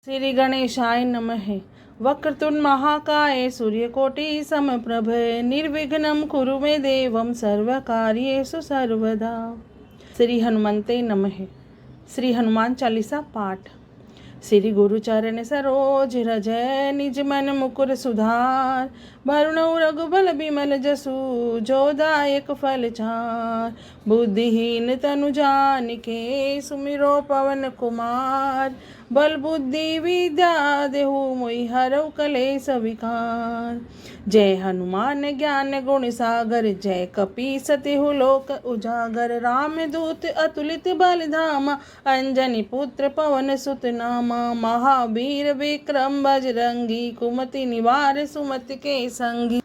श्री गणेशाय नमः। वक्रतुंड महाकाय सूर्यकोटि समप्रभ निर्विघ्नं कुरु मे देवं सर्वकार्येषु सर्वदा। श्री हनुमते नमः। श्री हनुमान चालीसा पाठ। श्री गुरु चरण सरोज रज निज मन मुकुर सुधार भरुणौ रघुबल बिमल जसु जो दायक फल चार। बुद्धिहीन तनु जानिके सुमिरो पवन कुमार बल बुद्धि विद्या देहु मोहि हरौ कलेस विकार। जय हनुमान ज्ञान गुण सागर जय कपीस तिहु लोक उजागर। राम दूत अतुलित बल धामा अंजनी पुत्र पवन सुत नामा। महावीर विक्रम बजरंगी कुमति निवार सुमति के संगी।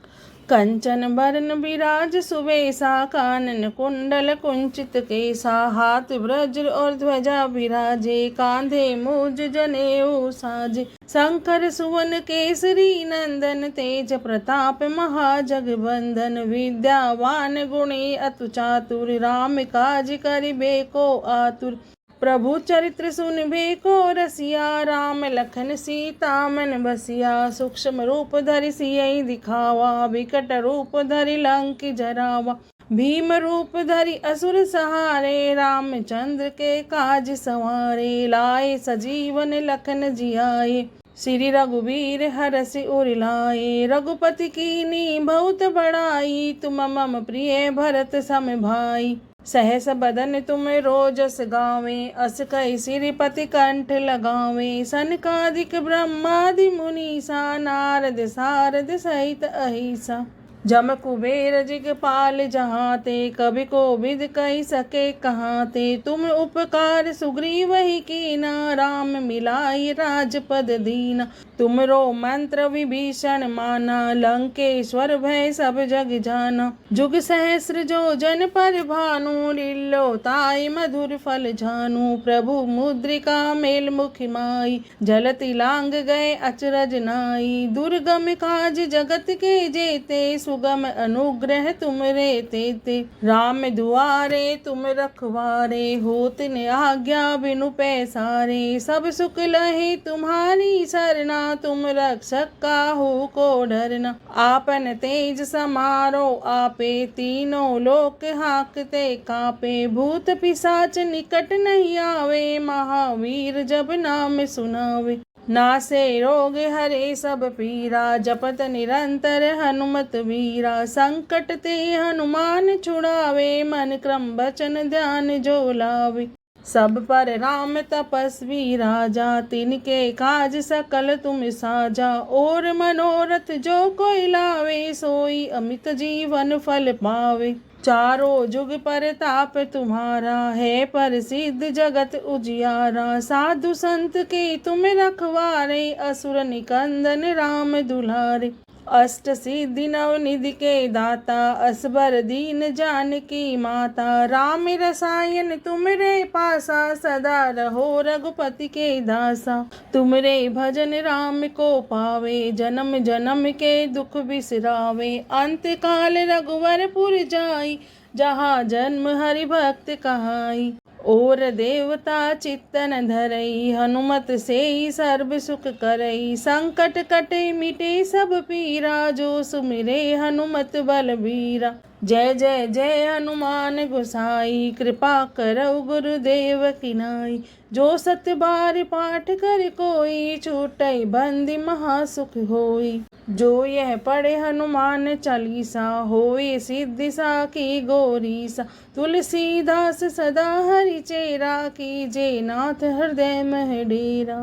कंचन बरन विराज सुबेसा कानन कुंडल कुंचित केसा। हाथ वज्र और ध्वजा विराजे कांधे मूज जनेऊ साजे। शंकर सुवन केसरी नंदन तेज प्रताप महाजगबंदन। विद्यावान गुणी अतु चातुर राम काज करिबे को आतुर। प्रभु चरित्र सुनबे को रसिया राम लखन सीता मन बसिया। सूक्ष्म रूप धरि सियहि दिखावा विकट रूप धरि लंक जरावा। भीम रूप धरि असुर सहारे रामचंद्र के काज संवारे। लाए सजीवन लखन जियाए श्री रघुवीर हरषि उर लाए। रघुपति कीन्ही बहुत बड़ाई तुम मम प्रिय भरत सम भाई। सहस बदन तुम रोजस गावे अस कहि श्रीपति कंठ लगावे। सनकादिक ब्रह्मादि मुनीसा नारद सारद सहित अहिसा। जम कुबेर दिगपाल जहाते कवि कोविद कहि सके कहाते। तुम उपकार सुग्रीवहि कीना राम मिलाई राजपद दीना। तुमरो मंत्र विभीषण माना लंकेश्वर भय सब जग जाना। जुग सहस्र जो जन पर भानु लील्यो ताई मधुर फल झानु। प्रभु मुद्रिका मेल मुख माई जलति लांग गए अचरज नाई। दुर्गम काज जगत के जेते सुगम अनुग्रह तुमरे तेते। राम दुआरे तुम रखवारे होत न आज्ञा बिनु पैसारे। सब सुख लहे तुम्हारी सरना तुम रक्षक काहू को डरना। आपन तेज समारो आपे तीनों लोक हाकते कापे। भूत पिशाच निकट नहीं आवे महावीर जब नाम सुनावे। नासे रोग हरे सब पीरा जपत निरंतर हनुमत वीरा। संकट ते हनुमान छुड़ावे मन क्रम बचन ध्यान जो लावे। सब पर राम तपस्वी राजा तिनके काज सकल तुम साजा। और मनोरथ जो कोई लावे सोई अमित जीवन फल पावे। चारों जुग परताप तुम्हारा है प्रसिद्ध जगत उजियारा। साधु संत के तुम रखवारे असुर निकंदन राम दुलारे। अष्ट सिद्धि नवनिधि के दाता असबर दीन जानकी माता। राम रसायन तुमरे पासा सदा रहो रघुपति के दासा। तुमरे भजन राम को पावे जन्म जन्म के दुख बिसरावे। अंत काल रघुवरपुर जाई जहाँ जन्म हरि भक्त कहाई। और देवता चित्तन धरई हनुमत से सर्व सुख करई। संकट कटे मिटे सब पीरा जो सुमिरे हनुमत बलबीरा। जय जय जय हनुमान गोसाई कृपा करौ गुरुदेव की नाई। जो सत बार पाठ कर कोई छूटई बंदी महासुख होई। जो यह पढ़े हनुमान चालीसा होए सिद्धि साखी गौरीसा। तुलसीदास सदा हरि चेरा कीजे नाथ हृदय मह डेरा।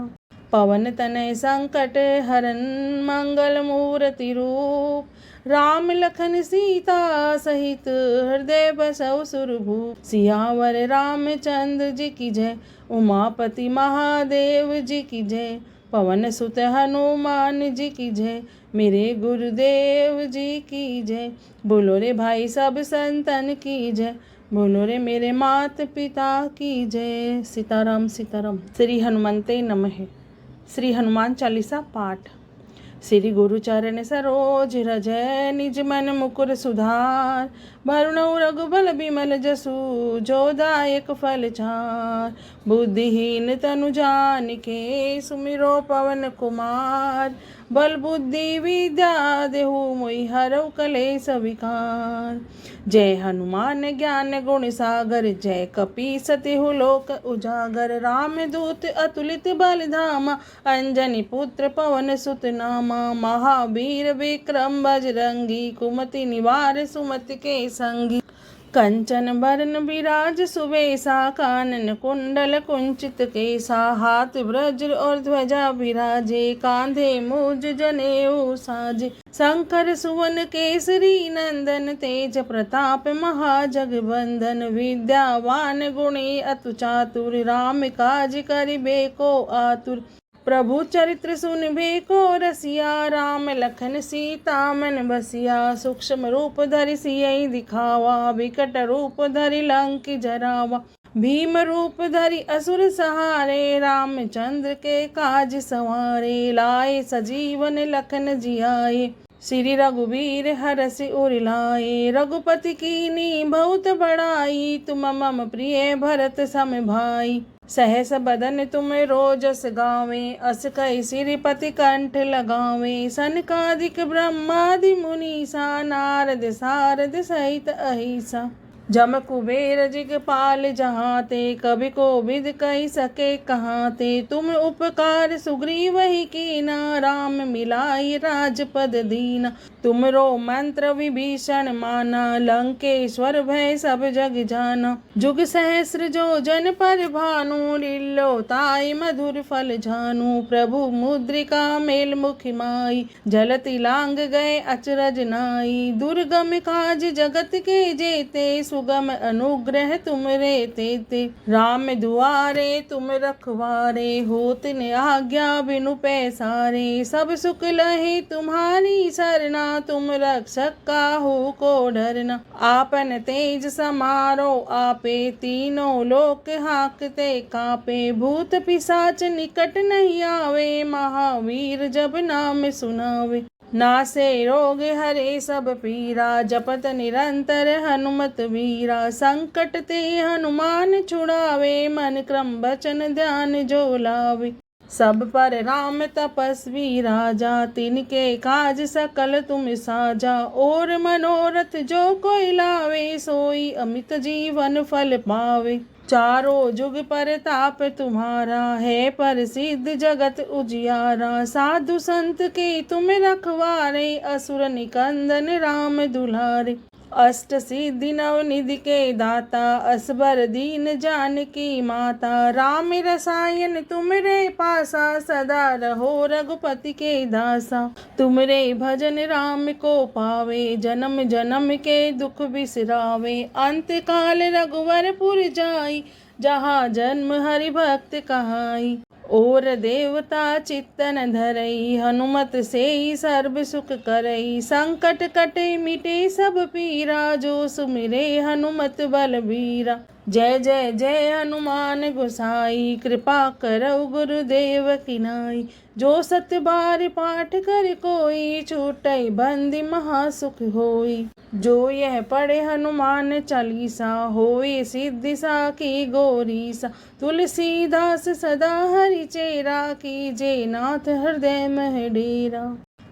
पवन तनय संकट हरन मंगल मूर्ति रूप। राम लखन सीता सहित हृदय बसौ सुरभूप। सियावर रामचंद्र जी की जय उमापति महादेव जी की जय। पवन सुत हनुमान जी की जय मेरे गुरुदेव जी की जय। बोलो रे भाई सब संतन की जय बोलो रे मेरे मात पिता की जय। सीताराम सीताराम। श्री हनुमते नमः। श्री हनुमान चालीसा पाठ। श्री गुरु चरण सरोज रज निज मन मुकुर सुधार भरुणौ रघुबल बिमल जसु, जो दायक फल चार। बुद्धिहीन तनु जानिके, सुमिरो पवन कुमार। बल बुद्धि विद्या देहु, मोहि हरौ कलेस विकार। जय हनुमान ज्ञान गुण सागर, जय कपी सतिहु लोक उजागर। राम दूत अतुलित बल धामा, अंजनी पुत्र पवन सुत नामा। महावीर विक्रम बजरंगी, कुमति निवार सुमति के संगी। कंचन बरन विराज सुबेसा, कानन कुंडल कुंचित केसा। हाथ वज्र और ध्वजा विराजे, कांधे मूज जनेऊ साजे। शंकर सुवन केसरी नंदन, तेज प्रताप महाजगबंदन। विद्यावान गुणी अतु चातुर, राम काज करिबे को आतुर। प्रभु चरित्र सुनबे को रसिया, राम लखन सीता मन बसिया। सूक्ष्म रूप धरि सियहि दिखावा, विकट रूप धरि लंक जरावा। भीम रूप धरि असुर सहारे, रामचंद्र के काज सवारे। लाए सजीवन लखन जियाए, श्री रघुवीर हरषि उर लाए। रघुपति कीन्ही बहुत बड़ाई, तुम मम प्रिय भरत सम भाई। सहस बदन तुम रोजस गावे, अस कहि श्रीपति कंठ लगावे। सनकादिक ब्रह्मादि मुनीसा, नारद सारद सहित अहिसा। जम कुबेर दिगपाल जहाते, कवि कोविद कहि सके कहाते। तुम उपकार सुग्रीवहि कीना, राम मिलाई राजपद दीना। तुमरो मंत्र विभीषण माना, लंकेश्वर भय सब जग जाना। जुग सहस्र जो जन पर भानु, लील्यो ताई मधुर फल झानु। प्रभु मुद्रिका मेल मुख माई, जलति लांग गए अचरज नाई। दुर्गम काज जगत के जेते, सुगम अनुग्रह तुमरे तेते। राम दुआरे तुम रखवारे, होत न आज्ञा बिनु पैसारे। सब सुख लहे तुम्हारी सरना, तुम रक्षक काहू को डरना। आपन तेज समारो आपे, तीनों लोक हाकते कापे। भूत पिशाच निकट नहीं आवे, महावीर जब नाम सुनावे। नासे रोग हरे सब पीरा, जपत निरंतर हनुमत वीरा। संकट ते हनुमान छुड़ावे, मन क्रम बचन ध्यान जो लावे। सब पर राम तपस्वी राजा, तिनके काज सकल तुम साजा। और मनोरथ जो कोई लावे, सोई अमित जीवन फल पावे। चारों जुग परताप तुम्हारा, है प्रसिद्ध जगत उजियारा। साधु संत के तुम रखवारे, असुर निकंदन राम दुलारे। अष्ट सिद्धि नवनिधि के दाता, असबर दीन जानकी माता। राम रसायन तुमरे पासा, सदा रहो रघुपति के दासा। तुमरे भजन राम को पावे, जन्म जन्म के दुख बिसरावे। अंत काल रघुवरपुर जाई, जहाँ जन्म हरि भक्त कहाई। और देवता चित्तन धरई, हनुमत से सर्व सुख करई। संकट कटे मिटे सब पीरा, जो सुमिरे हनुमत बलबीरा। जय जय जय हनुमान गोसाई, कृपा करौ गुरुदेव की नाई। जो सत बार पाठ कर कोई, छूटई बंदी महासुख होई। जो यह पढ़े हनुमान चालीसा, होए सिद्धि साखी गौरीसा। तुलसीदास सदा हरि चेरा, कीजे नाथ हृदय मह डेरा।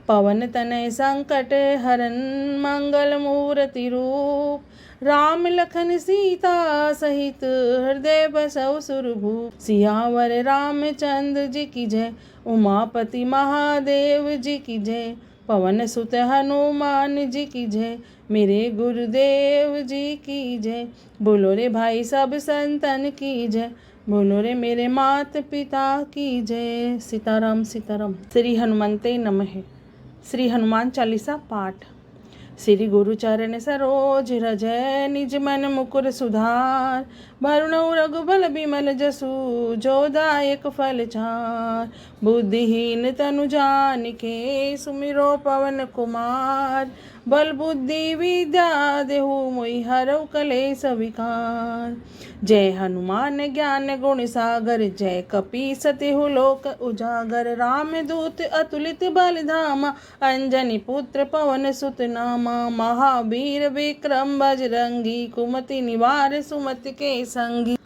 पवन तनय संकट हरन, मंगल मूर्ति रूप। राम लखन सीता सहित, हृदय बसौ सुरभूप। सियावर रामचंद्र जी की जय, उमापति महादेव जी की जय। पवन सुत हनुमान जी की जय, मेरे गुरुदेव जी की जय। बोलो रे भाई सब संतन की जय, बोलो रे मेरे मात पिता की जय। सीताराम सीताराम। श्री हनुमंते नमः। श्री हनुमान चालीसा पाठ। श्री गुरु चरण सरोज रज, निज मन मुकुर सुधार। भरुणौ रघुबल बिमल जसु जो दायक फल चार। बुद्धिहीन तनु जानिके सुमिरो पवन कुमार। बल बुद्धि विद्या देहु मोहि हरौ कलेस विकार। जय हनुमान ज्ञान गुण सागर जय कपीस तिहु लोक उजागर। रामदूत अतुलित बल धामा अंजनी पुत्र पवन सुत नामा। महावीर विक्रम बजरंगी कुमति निवार सुमति के संगी।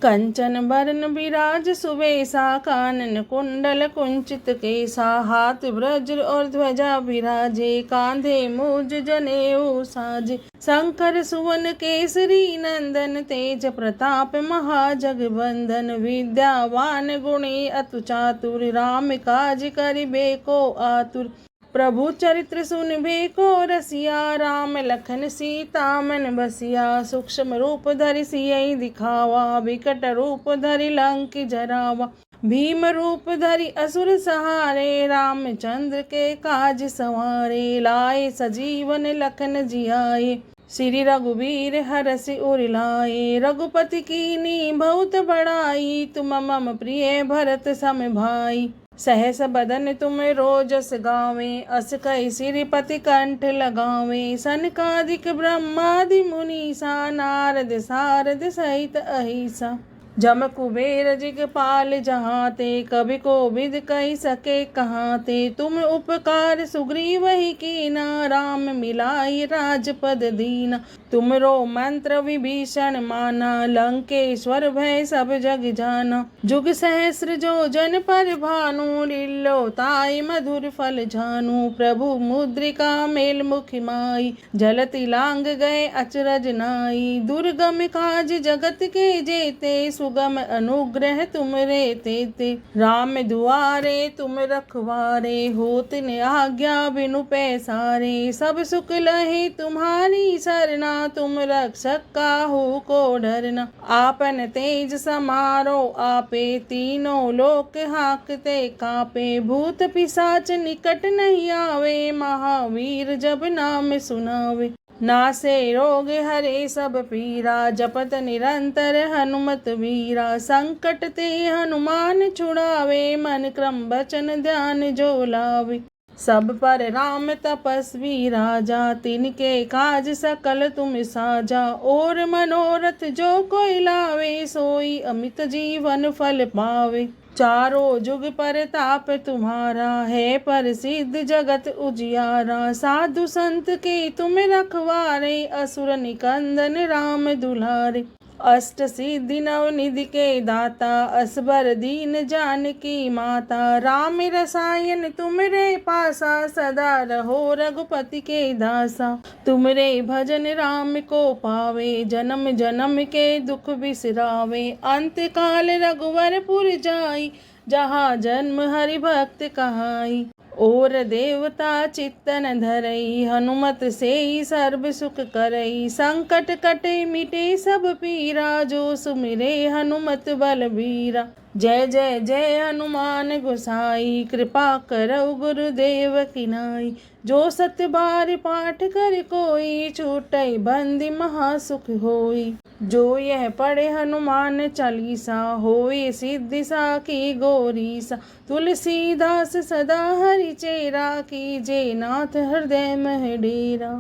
कंचन बरन विराज सुवेशा कानन कुंडल कुंचित केसा। हाथ वज्र और ध्वजा विराजे कांधे मूज जनेऊ साजे। शंकर सुवन केसरी नंदन तेज प्रताप महाजगबंदन। विद्यावान गुणी अतु चातुर राम काज करिबे को आतुर। प्रभु चरित्र सुनबे को रसिया राम लखन सीता मन बसिया। सूक्ष्म रूप धरि सियहि दिखावा विकट रूप धरि लंक जरावा। भीम रूप धरि असुर सहारे रामचंद्र के काज सवारे। लाए सजीवन लखन जियाए श्री रघुवीर हरषि उर लाए। रघुपति कीन्ही बहुत बड़ाई तुम मम प्रिय भरत सम भाई। सहस बदन तुम रोजस गावे अस कहि श्रीपति कंठ लगावे। सनकादिक ब्रह्मादि मुनीसा नारद सारद सहित अहिसा। जम कुबेर जिगपाल जहाँ ते कवि कोविद कहि सके कहाँ ते। तुम उपकार सुग्रीवहि कीना राम मिलाई राजपद दीना। तुमरो मंत्र विभीषण माना लंकेश्वर भय सब जग जाना। जुग सहस्र जो जन पर भानु लील्यो ताई मधुर फल झानु। प्रभु मुद्रिका मेल मुख माई जलति लांग गए अचरज नाई। दुर्गम काज जगत के जेते सुगम अनुग्रह तुमरे तेते। राम दुआरे तुम रखवारे होत न आज्ञा बिनु पैसारे। सब सुख लहे तुम्हारी सरना तुम रक्षक काहू को डरना। आपन तेज समारो आपे तीनों लोक हाकते कापे। भूत पिशाच निकट नहीं आवे महावीर जब नाम सुनावे। नासे रोग हरे सब पीरा जपत निरंतर हनुमत वीरा। संकट ते हनुमान छुड़ावे मन क्रम बचन ध्यान जो लावे। सब पर राम तपस्वी राजा तिनके काज सकल तुम साजा। और मनोरथ जो कोई लावे सोई अमित जीवन फल पावे। चारों जुग परताप तुम्हारा है प्रसिद्ध जगत उजियारा। साधु संत के तुम रखवारे असुर निकंदन राम दुलारे। अष्ट सिद्धि नव निधि के दाता असबर दीन जानकी माता। राम रसायन तुमरे पासा सदा रहो रघुपति के दासा। तुमरे भजन राम को पावे जन्म जन्म के दुख बिसरावे। अंत काल रघुवरपुर जाई जहाँ जन्म हरि भक्त कहाई। और देवता चित्तन धरई हनुमत से सर्व सुख करई। संकट कटे मिटे सब पीरा जो सुमिरे हनुमत बलबीरा। जय जय जय हनुमान गोसाई कृपा करौ गुरुदेव की नाई। जो सत बार पाठ कर कोई छूटई बंदी महासुख होई। जो यह पढ़े हनुमान चालीसा होए सिद्धि साखी गौरीसा। तुलसीदास सदा हरि चेरा कीजे नाथ हृदय मह डेरा।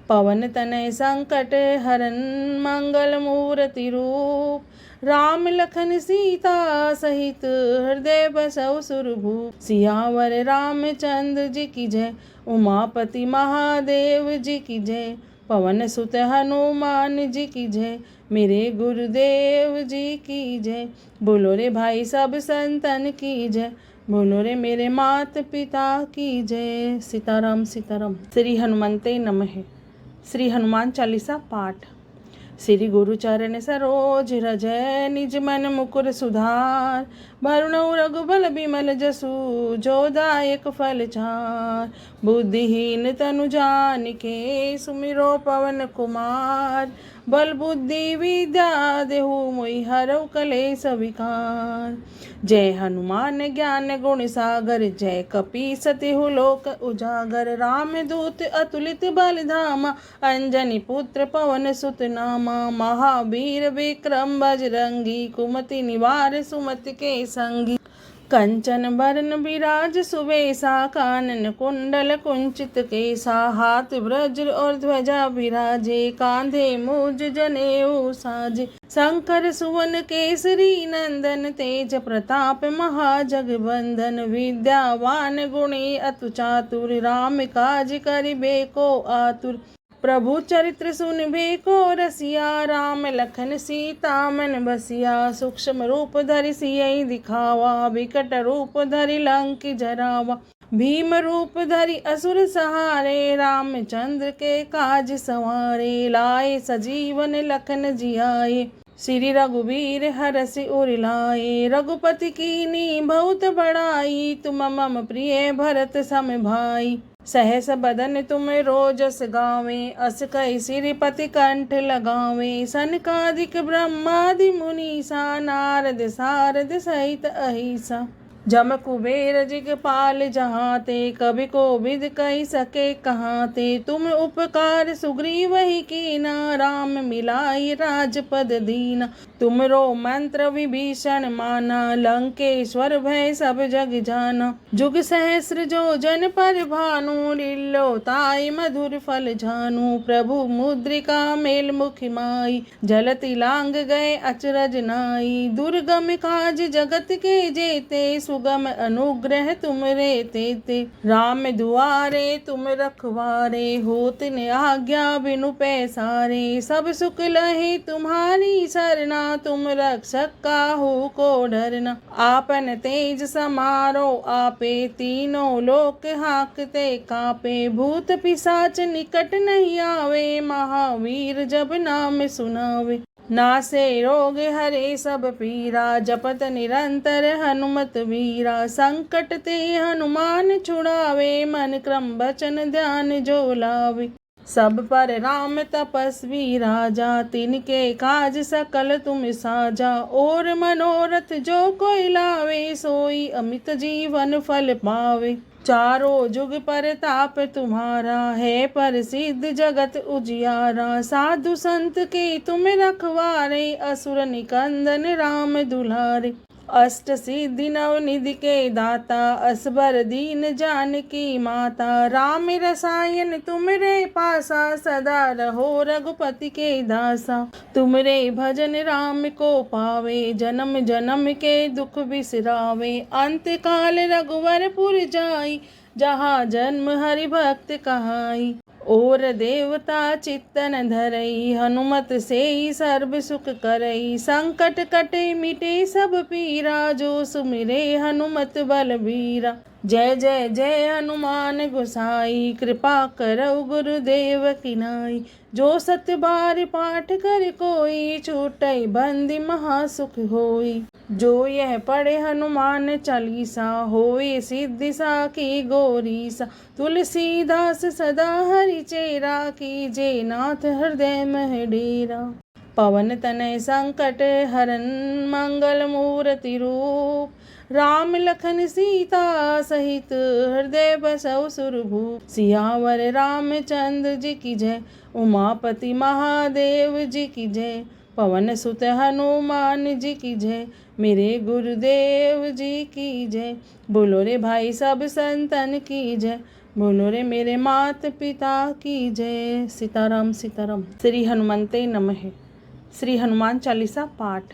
पवन तनय संकट हरन मंगल मूर्ति रूप। राम लखन सीता सहित हृदय बसौ सुरभूप। सियावर रामचंद्र जी की जय उमापति महादेव जी की जय। पवन सुत हनुमान जी की जय मेरे गुरुदेव जी की जय। बोलो रे भाई सब संतन की जय बोलो रे मेरे मात पिता की जय। सीताराम सीताराम। श्री हनुमंते नमः। श्री हनुमान चालीसा पाठ। श्री गुरु चरण सरोज रज निज मन मुकुर सुधार। भरुणौ रघुबल बिमल जसु जो दायक फल चार। बुद्धिहीन तनु जानिके सुमिरो पवन कुमार। बल बुद्धि विद्या देहु मोहि हरौ कलेस विकार। जय हनुमान ज्ञान गुण सागर जय कपी सतिहु लोक उजागर। राम दूत अतुलित बल धामा अंजनी पुत्र पवन सुत नामा। महावीर विक्रम बजरंगी कुमति निवार सुमति के संगी। कंचन बरन विराज सुवेशा कानन कुंडल कुंचित केसा। हाथ वज्र और ध्वजा विराजे कांधे मूज जनेऊ साजे। शंकर सुवन केसरी नंदन तेज प्रताप महाजगबंदन। विद्यावान गुणी अतु चातुर राम काज करिबे को आतुर। प्रभु चरित्र सुनबे को रसिया राम लखन सीता मन बसिया। सूक्ष्म रूप धरि सियहि दिखावा विकट रूप धरि लंक जरावा। भीम रूप धरि असुर सहारे रामचंद्र के काज सवारे। लाए सजीवन लखन जियाए श्री रघुवीर हरषि उर लाए। रघुपति कीन्ही बहुत बड़ाई तुम मम प्रिय भरत सम भाई। सहस बदन तुम रोजस गावे अस कहि श्रीपति कंठ लगावे। सनकादिक ब्रह्मादि मुनीसा नारद सारद सहित अहिसा। जम कुबेर जिगपाल जहाते कवि कोविद कहि सके कहाते। तुम उपकार सुग्रीवहि कीना राम मिलाई राजपद दीना। तुमरो मंत्र विभीषण माना लंकेश्वर भय सब जग जाना। जुग सहस्र जो जन पर भानु लील्यो ताई मधुर फल झानु। प्रभु मुद्रिका मेल मुख माई जलति लांग गए अचरज नाई। दुर्गम काज जगत के जेते सुगम अनुग्रह तुमरे तेते। राम दुआरे तुम रखवारे होत न आज्ञा बिनु पैसारे। सब सुख लहे तुम्हारी सरना तुम रक्षक काहू को डरना। आपन तेज समारो आपे तीनों लोक हाकते कापे। भूत पिशाच निकट नहीं आवे महावीर जब नाम सुनावे। नासे रोग हरे सब पीरा जपत निरंतर हनुमत वीरा। संकट ते हनुमान छुड़ावे मन क्रम बचन ध्यान जो लावे। सब पर राम तपस्वी राजा तिनके काज सकल तुम साजा। और मनोरथ जो कोई लावे सोई अमित जीवन फल पावे। चारों जुग परताप तुम्हारा है प्रसिद्ध जगत उजियारा। साधु संत के तुम रखवारे असुर निकंदन राम दुलारे। अष्ट सिद्धि नव निधि के दाता असबर दीन जानकी माता। राम रसायन तुमरे पासा सदा रहो रघुपति के दासा। तुमरे भजन राम को पावे जन्म जन्म के दुख बिसरावे। अंत काल रघुवरपुर जाई जहाँ जन्म हरि भक्त कहाई। और देवता चित्तन धरई हनुमत से सर्व सुख करई। संकट कटे मिटे सब पीरा जो सुमिरे हनुमत बलबीरा। जय जय जय हनुमान गोसाई कृपा करौ गुरुदेव की नाई। जो सत बार पाठ कर कोई छूटई बंदी महासुख होई। जो यह पढ़े हनुमान चालीसा होए सिद्धि साखी गौरीसा। तुलसीदास सदा हरि चेरा कीजे नाथ हृदय मह डेरा। पवन तनय संकट हरन मंगल मूर्ति रूप। राम लखन सीता सहित हृदय बसौ सुरभूप। सियावर रामचंद्र जी की जय उमापति महादेव जी की जय। पवन सुत हनुमान जी की जय मेरे गुरुदेव जी की जय। बोलो रे भाई सब संतन की जय बोलो रे मेरे मात पिता की जय। सीताराम सीताराम। श्री हनुमंते नमः। श्री हनुमान चालीसा पाठ।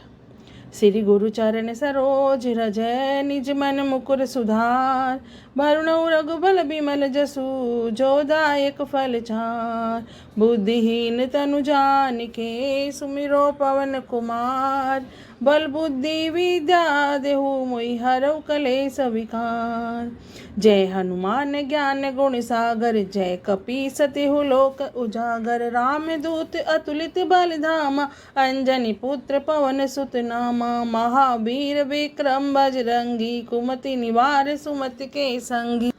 श्री गुरु चरण सरोज रज निज मन मुकुर सुधार। भरुणौ रघुबल बिमल जसु जो दायक फल चार। बुद्धिहीन तनु जानिके सुमिरो पवन कुमार। बल बुद्धि विद्या देहु मोहि हरऊ कलेस विकार। जय हनुमान ज्ञान गुण सागर, जय कपीस तिहु लोक उजागर। राम दूत अतुलित बल धामा, अंजनी पुत्र पवन सुत नामा। महावीर विक्रम बजरंगी, कुमति निवार सुमति के संगी।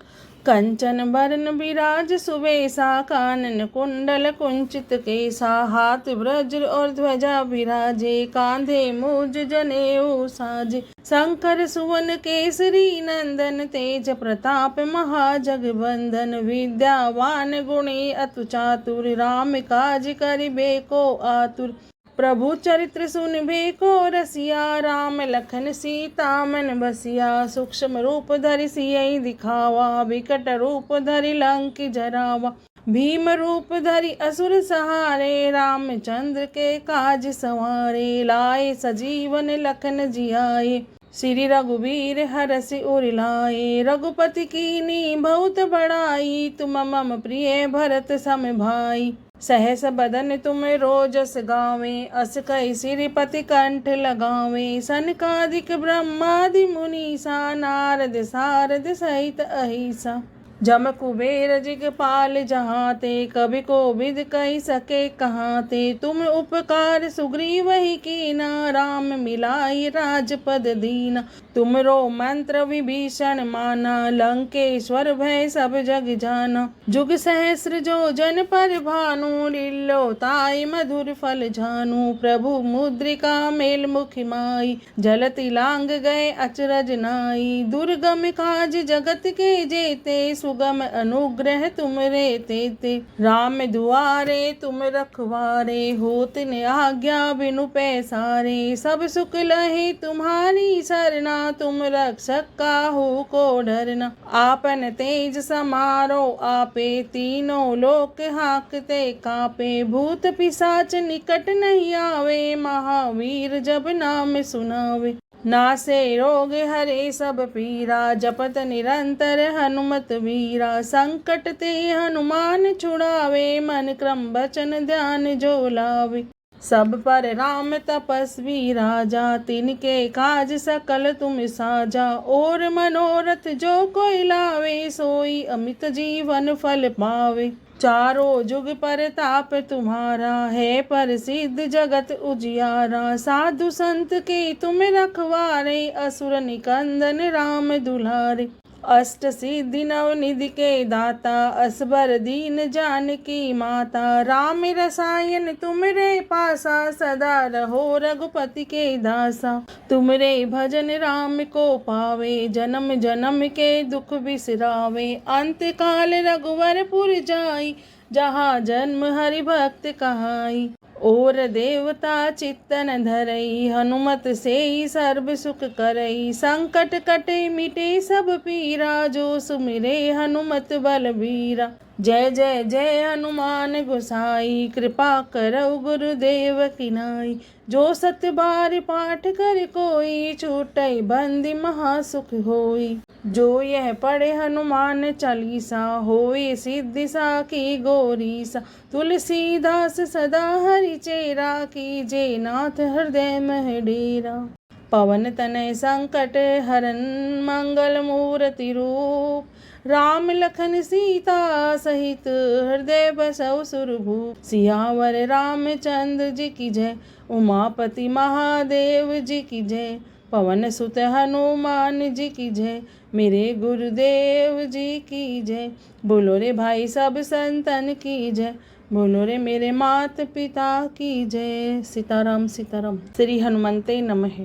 कंचन बरन बिराज सुबेसा, कानन कुंडल कुंचित केसा। हाथ वज्र और ध्वजा विराजे, कांधे मूज जनेऊ साजे। शंकर सुवन केसरी नंदन, तेज प्रताप महाजगबंदन। विद्यावान गुणी अतु चातुर, राम काज करिबे को आतुर। प्रभु चरित्र सुनबे को रसिया, राम लखन सीता मन बसिया। सूक्ष्म रूप धरि सियहि दिखावा, विकट रूप धरि लंक जरावा। भीम रूप धरि असुर सहारे, रामचंद्र के काज सवारे। लाए सजीवन लखन जियाए, श्री रघुवीर हरषि उर लाए। रघुपति कीन्ही बहुत बड़ाई, तुम मम प्रिय भरत सम भाई। सहस बदन तुम रोजस गावे, अस कहि श्रीपति कंठ लगावे। सनकादिक ब्रह्मादि मुनीसा, नारद सारद सहित अहिसा। जम कुबेर दिगपाल जहाते, कवि कोविद कहि सके कहाते। तुम उपकार सुग्रीवहि कीना, राम मिलाई राजपद दीना। तुमरो मंत्र विभीषण माना, लंकेश्वर भय सब जग जाना। जुग सहस्र जो जन पर भानु, लील्यो ताई मधुर फल झानु। प्रभु मुद्रिका मेल मुख माई, जलति लांग गए अचरज नाई। दुर्गम काज जगत के जेते, सुगम अनुग्रह तुमरे तेते। राम दुआरे तुम रखवारे, होत न आज्ञा बिनु पैसारे। सब सुख लहे तुम्हारी सरना, तुम रक्षक काहू को डरना। आपन तेज समारो आपे, तीनों लोक हाकते कापे। भूत पिशाच निकट नहीं आवे, महावीर जब नाम सुनावे। नासे रोग हरे सब पीरा, जपत निरंतर हनुमत वीरा। संकट ते हनुमान छुड़ावे, मन क्रम बचन ध्यान जो लावे। सब पर राम तपस्वी राजा, तिनके काज सकल तुम साजा। और मनोरथ जो कोई लावे, सोई अमित जीवन फल पावे। चारों जुग परताप तुम्हारा, है प्रसिद्ध जगत उजियारा। साधु संत के तुम रखवारे, असुर निकंदन राम दुलारे। अष्ट सिद्धि नवनिधि के दाता, असबर दीन जानकी माता। राम रसायन तुमरे पासा, सदा रहो रघुपति के दासा। तुमरे भजन राम को पावे, जन्म जन्म के दुख बिसरावे। अंत काल रघुवरपुर जाई, जहाँ जन्म हरि भक्त कहाई। और देवता चित्तन धरई, हनुमत से ही सर्व सुख करई। संकट कटे मिटे सब पीरा, जो सुमिरे हनुमत बलबीरा। जय जय जय हनुमान गोसाई, कृपा करौ गुरुदेव की नाई। जो सत बार पाठ कर कोई, छूटई बंदी महासुख होई। जो यह पढ़े हनुमान चालीसा, होए सिद्धि साखी गौरीसा। तुलसीदास सदा हरि चेरा, कीजे नाथ हृदय मह डेरा। पवन तनय संकट हरन, मंगल मूर्ति रूप। राम लखन सीता सहित, हृदय बसौ सुरभूप। सियावर रामचंद्र जी की जय, उमापति महादेव जी की जय। पवन सुत हनुमान जी की जय, मेरे गुरुदेव जी की जय। बोलो रे भाई सब संतन की जय, बोलो रे मेरे माता पिता की जय। सीताराम सीताराम। श्री हनुमंते नमः।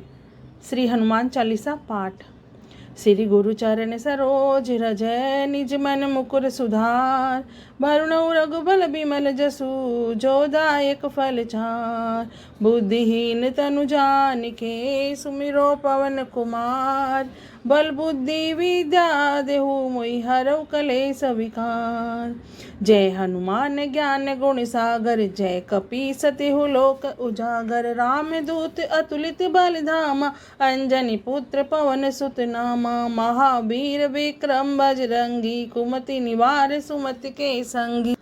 श्री हनुमान चालीसा पाठ। श्री गुरु चरण सरोज रज, निज मन मुकुर सुधार। भरुणौ रघुबल बिमल जसु, जो दायक फल चार। बुद्धिहीन तनु जानिके, सुमिरो पवन कुमार। बल बुद्धि विद्या देहु मोहि हरऊ कलेस विकार। जय हनुमान ज्ञान गुण सागर, जय कपीस तिहु लोक उजागर। राम दूत अतुलित बल धामा, अंजनी पुत्र पवन सुत नामा। महावीर विक्रम बजरंगी, कुमति निवार सुमति के संगी।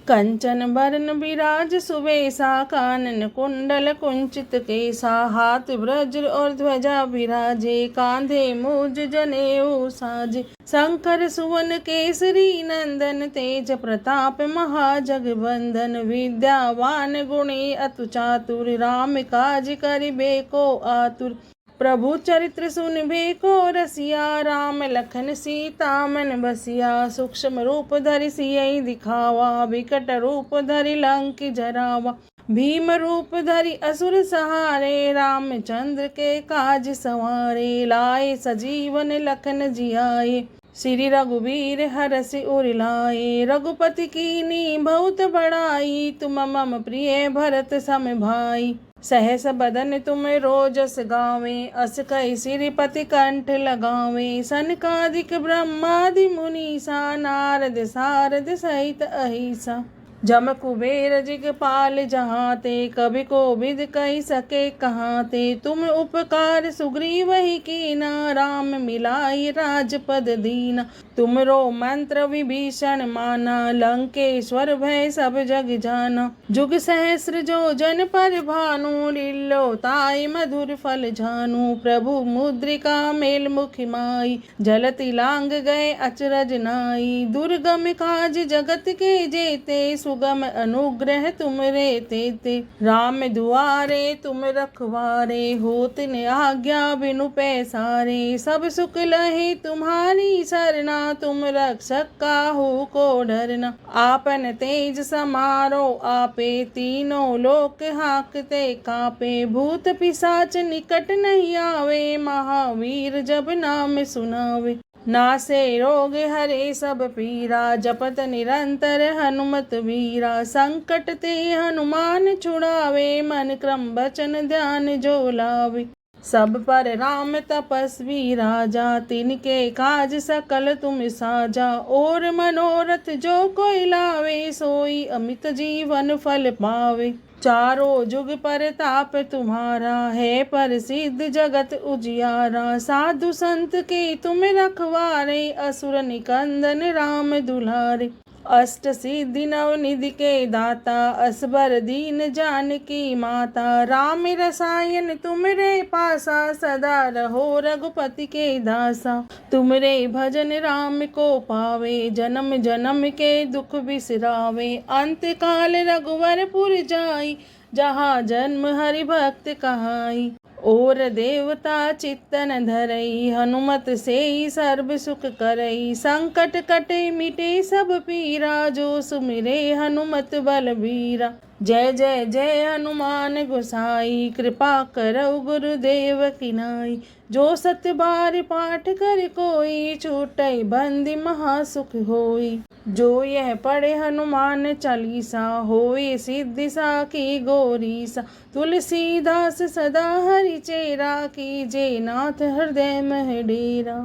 कंचन बरन बिराज सुबेसा, कानन कुंडल कुंचित केसा, हाथ वज्र और ध्वजा विराजे, कांधे मूज जनेऊ साजे। शंकर सुवन केसरी नंदन, तेज प्रताप महाजगबंदन, विद्यावान गुणी अतु चातुर, राम काज करिबे को आतुर। प्रभु चरित्र सुनबे को रसिया, राम लखन सीता मन बसिया। सूक्ष्म रूप धरि सियहि दिखावा, विकट रूप धरि लंक जरावा। भीम रूप धरि असुर सहारे, रामचंद्र के काज संवारे। लाए सजीवन लखन जियाए, श्री रघुवीर हरषि उर लाए। रघुपति कीन्ही बहुत बड़ाई, तुम मम प्रिय भरत सम भाई। सहस बदन तुम रोजस गावे, अस कहि श्रीपति कंठ लगावे। सनकादिक ब्रह्मादि मुनीसा, नारद सारद सहित अहिसा। जम कुबेर दिगपाल जहाते, कवि कोविद कहि सके कहाते। तुम उपकार सुग्रीवहि कीना, राम मिलाई राजपद दीना। तुमरो मंत्र विभीषण माना, लंकेश्वर भय सब जग जाना। जुग सहस्र जो जन पर भानु, लील्यो ताई मधुर फल झानु। प्रभु मुद्रिका मेल मुख माई, जलति लांग गए अचरज नाई। दुर्गम काज जगत के जेते, सुगम अनुग्रह तुमरे तेते। राम दुआरे तुम रखवारे, होत न आज्ञा बिनु पैसारे। सब सुख लहे तुम्हारी सरना, तुम रक्षक काहू को डरना। आपन तेज समारो आपे, तीनों लोक हाकते कापे। भूत पिशाच निकट नहीं आवे, महावीर जब नाम सुनावे। नासे रोग हरे सब पीरा, जपत निरंतर हनुमत वीरा। संकट ते हनुमान छुड़ावे, मन क्रम बचन ध्यान जो लावे। सब पर राम तपस्वी राजा, तिनके काज सकल तुम साजा। और मनोरथ जो कोई लावे, सोई अमित जीवन फल पावे। चारों जुग परताप तुम्हारा, है प्रसिद्ध जगत उजियारा। साधु संत के तुम रखवारे, असुर निकंदन राम दुलारे। अष्ट सिद्धि नवनिधि के दाता, असबर दीन जानकी माता। राम रसायन तुमरे पासा, सदा रहो रघुपति के दासा। तुमरे भजन राम को पावे, जन्म जन्म के दुख बिसरावे। अंत काल रघुवरपुर जाई, जहाँ जन्म हरि भक्त कहाई। और देवता चित्तन धरई, हनुमत सेई सर्व सुख करई। संकट कटे मिटे सब पीरा, जो सुमिरे हनुमत बलबीरा। जय जय जय हनुमान गोसाई, कृपा करौ गुरुदेव की नाई। जो सत बार पाठ कर कोई, छूटई बंदी महासुख होई। जो यह पढ़े हनुमान चालीसा, होए सिद्धि साखी गौरीसा। तुलसीदास सदा हरि चेरा, कीजे नाथ हृदय मह डेरा।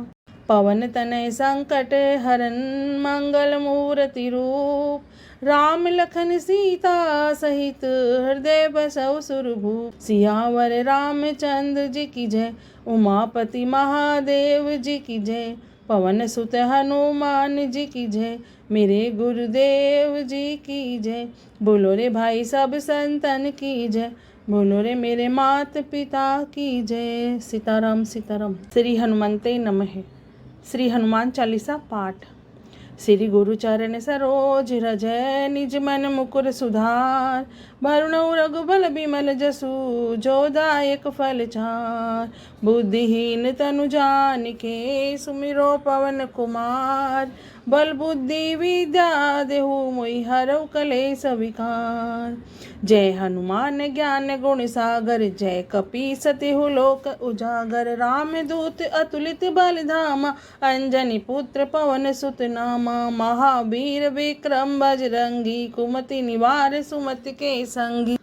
पवन तनय संकट हरन, मंगल मूर्ति रूप। राम लखन सीता सहित, हृदय बसौ सुरभूप। सियावर रामचंद्र जी की जय, उमापति महादेव जी की जय। पवन सुत हनुमान जी की जय, मेरे गुरुदेव जी की जय। बोलो रे भाई सब संतन की जय, बोलो रे मेरे मात पिता की जय। सीताराम सीताराम। श्री हनुमते नमः। श्री हनुमान चालीसा पाठ। श्री गुरु चरण सरोज रज, निज मन मुकुर सुधार। भरुणौ रघुबल बिमल जसु, जो दायक फल चार। बुद्धिहीन तनु जानिके, सुमिरो पवन कुमार। बल बुद्धि विद्या देहु, मोहि हरौ कलेस विकार। जय हनुमान ज्ञान गुण सागर, जय कपीस तिहु लोक उजागर। राम दूत अतुलित बल धामा, अंजनी पुत्र पवन सुत नामा। महावीर विक्रम बजरंगी, कुमति निवार सुमति के संगी।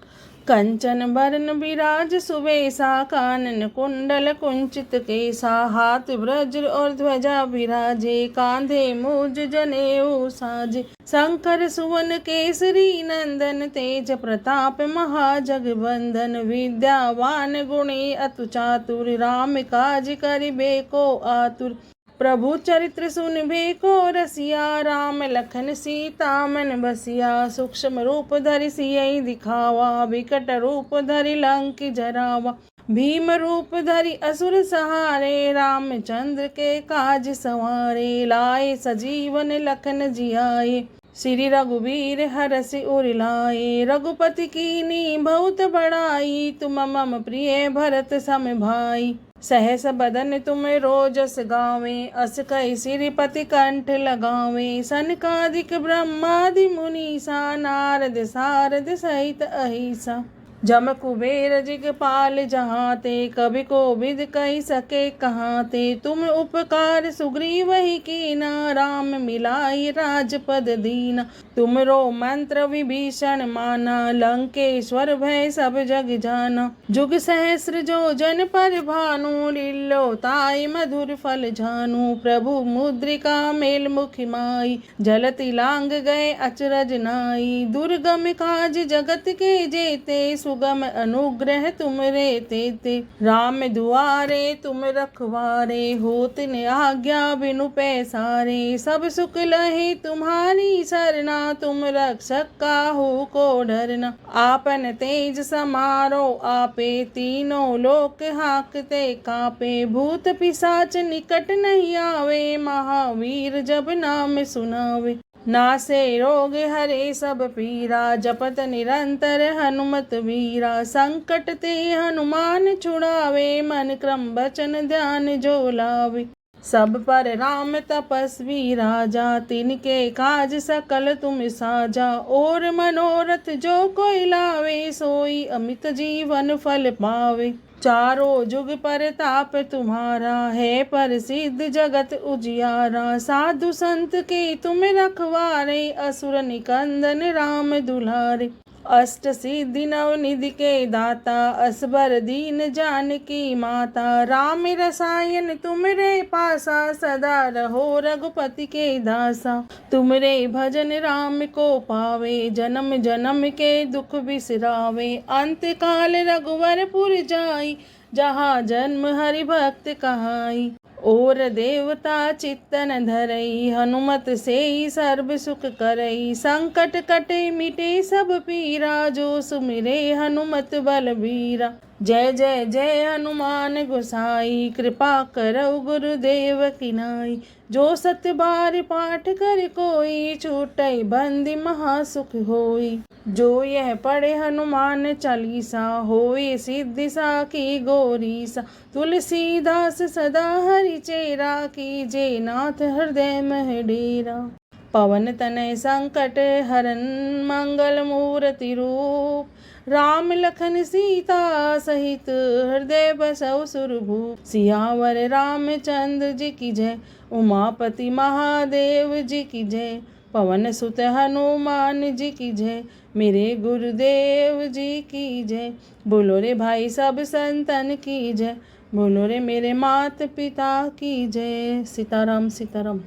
कंचन बरन बिराज सुबेसा, कानन कुंडल कुंचित केसा। हाथ वज्र और ध्वजा विराजे, कांधे मूज जनेऊ साजे। शंकर सुवन केसरी नंदन, तेज प्रताप महाजगबंदन। विद्यावान गुणी अतु चातुर, राम काज करिबे को आतुर। प्रभु चरित्र सुनबे को रसिया, राम लखन सीता मन बसिया। सूक्ष्म रूप धरि सियहि दिखावा, विकट रूप धरि लंक जरावा। भीम रूप धरि असुर सहारे, रामचंद्र के काज संवारे। लाए सजीवन लखन जियाए, श्री रघुबीर हरषि उर लाए। रघुपति कीन्ही बहुत बड़ाई, तुम मम प्रिय भरत सम भाई। सहस बदन तुम रोजस गावे, अस कहि श्रीपति कंठ लगावे। सनकादिक ब्रह्मादि मुनीसा, नारद सारद सहित अहिसा। जम कुबेर दिगपाल जहाते, कवि कोविद कहि सके कहाते। तुम उपकार सुग्रीवहि कीना, राम मिलाई राजपद दीना। तुमरो मंत्र विभीषण माना, लंकेश्वर भय सब जग जाना। जुग सहस्र जो जन पर भानु, लील्यो ताई मधुर फल झानु। प्रभु मुद्रिका मेल मुख माई, जलति लांग गए अचरज नाई। दुर्गम काज जगत के जेते, सुगम अनुग्रह तुमरे तेते। राम दुआरे तुम रखवारे, होत न आज्ञा बिनु पैसारे। सब सुख लहे तुम्हारी सरना, तुम रक्षक काहू को डरना। आपन तेज समारो आपे, तीनों लोक हाकते कापे। भूत पिशाच निकट नहीं आवे, महावीर जब नाम सुनावे। नासे रोग हरे सब पीरा, जपत निरंतर हनुमत वीरा। संकट ते हनुमान छुड़ावे, मन क्रम बचन ध्यान जो लावे। सब पर राम तपस्वी राजा, तिनके काज सकल तुम साजा। और मनोरथ जो कोई लावे, सोई अमित जीवन फल पावे। चारों जुग परताप तुम्हारा, है प्रसिद्ध जगत उजियारा। साधु संत के तुम रखवारे, असुर निकंदन राम दुलारे। अष्ट सिद्धि नवनिधि के दाता, असबर दीन जानकी माता। राम रसायन तुमरे पासा, सदा रहो रघुपति के दासा। तुमरे भजन राम को पावे, जन्म जन्म के दुख बिसरावे। अंत काल रघुवरपुर जाई, जहाँ जन्म हरि भक्त कहाई। और देवता चित्तन धरई, हनुमत से सर्व सुख करई। संकट कटे मिटे सब पीरा, जो सुमिरे हनुमत बलबीरा। जय जय जय हनुमान गोसाई, कृपा करौ गुरुदेव की नाई। जो सत बार पाठ कर कोई, छूटई बंदी महासुख होई। जो यह पढ़े हनुमान चालीसा, होए सिद्धि साखी गौरीसा। तुलसीदास सदा हरि चेरा, कीजे नाथ हृदय मह डेरा। पवन तनय संकट हरन, मंगल मूर्ति रूप। राम लखन सीता सहित, हृदय बसौ सुरभूप। सियावर रामचंद्र जी की जय, उमापति महादेव जी की जय। पवन सुत हनुमान जी की जय, मेरे गुरुदेव जी की जय। बोलो रे भाई सब संतन की जय, बोलो रे मेरे मात पिता की जय। सीताराम सीताराम।